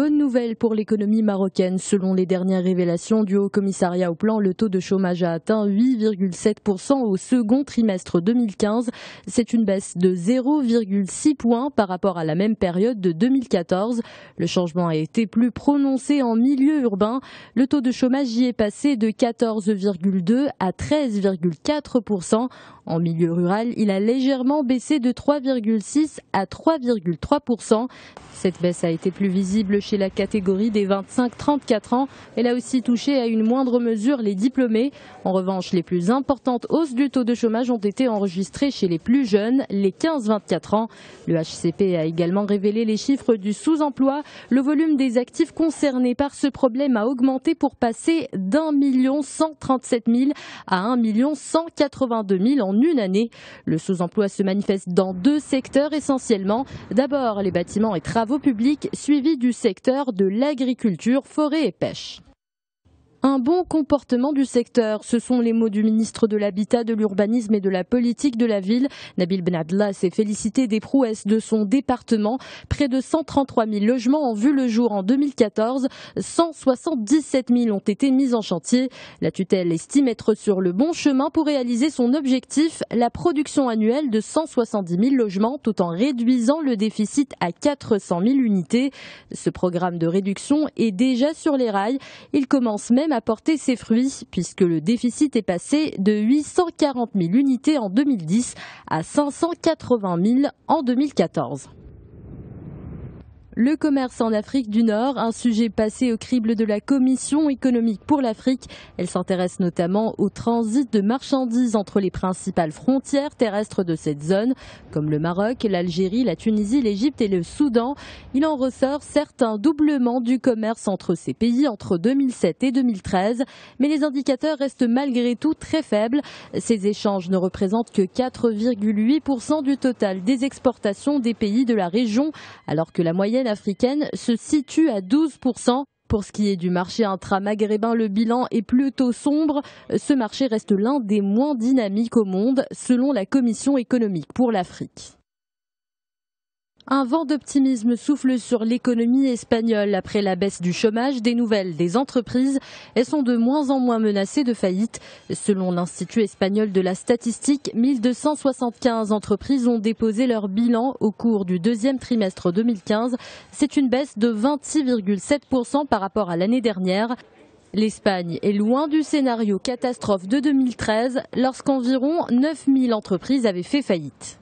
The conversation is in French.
bonne nouvelle pour l'économie marocaine. Selon les dernières révélations du Haut Commissariat au Plan, le taux de chômage a atteint 8,7% au second trimestre 2015. C'est une baisse de 0,6 points par rapport à la même période de 2014. Le changement a été plus prononcé en milieu urbain. Le taux de chômage y est passé de 14,2 à 13,4%. En milieu rural, il a légèrement baissé de 3,6 à 3,3%. Cette baisse a été plus visible chez la catégorie des 25-34 ans. Elle a aussi touché à une moindre mesure les diplômés. En revanche, les plus importantes hausses du taux de chômage ont été enregistrées chez les plus jeunes, les 15-24 ans. Le HCP a également révélé les chiffres du sous-emploi. Le volume des actifs concernés par ce problème a augmenté pour passer d'1 137 000 à 1 182 000 en une année. Le sous-emploi se manifeste dans deux secteurs essentiellement. D'abord, les bâtiments et travaux publics, suivi du secteur de l'agriculture, forêt et pêche. Un bon comportement du secteur, ce sont les mots du ministre de l'Habitat, de l'Urbanisme et de la Politique de la Ville. Nabil Benabdallah s'est félicité des prouesses de son département. Près de 133 000 logements ont vu le jour en 2014. 177 000 ont été mis en chantier. La tutelle estime être sur le bon chemin pour réaliser son objectif, la production annuelle de 170 000 logements, tout en réduisant le déficit à 400 000 unités. Ce programme de réduction est déjà sur les rails. Il commence même à porter ses fruits puisque le déficit est passé de 840 000 unités en 2010 à 580 000 en 2014. Le commerce en Afrique du Nord, un sujet passé au crible de la Commission économique pour l'Afrique. Elle s'intéresse notamment au transit de marchandises entre les principales frontières terrestres de cette zone, comme le Maroc, l'Algérie, la Tunisie, l'Égypte et le Soudan. Il en ressort certes un doublement du commerce entre ces pays entre 2007 et 2013, mais les indicateurs restent malgré tout très faibles. Ces échanges ne représentent que 4,8% du total des exportations des pays de la région, alors que la moyenne africaine se situe à 12%. Pour ce qui est du marché intra-maghrébin, le bilan est plutôt sombre. Ce marché reste l'un des moins dynamiques au monde, selon la Commission économique pour l'Afrique. Un vent d'optimisme souffle sur l'économie espagnole. Après la baisse du chômage, des nouvelles des entreprises, elles sont de moins en moins menacées de faillite. Selon l'Institut espagnol de la statistique, 1275 entreprises ont déposé leur bilan au cours du deuxième trimestre 2015. C'est une baisse de 26,7% par rapport à l'année dernière. L'Espagne est loin du scénario catastrophe de 2013, lorsqu'environ 9000 entreprises avaient fait faillite.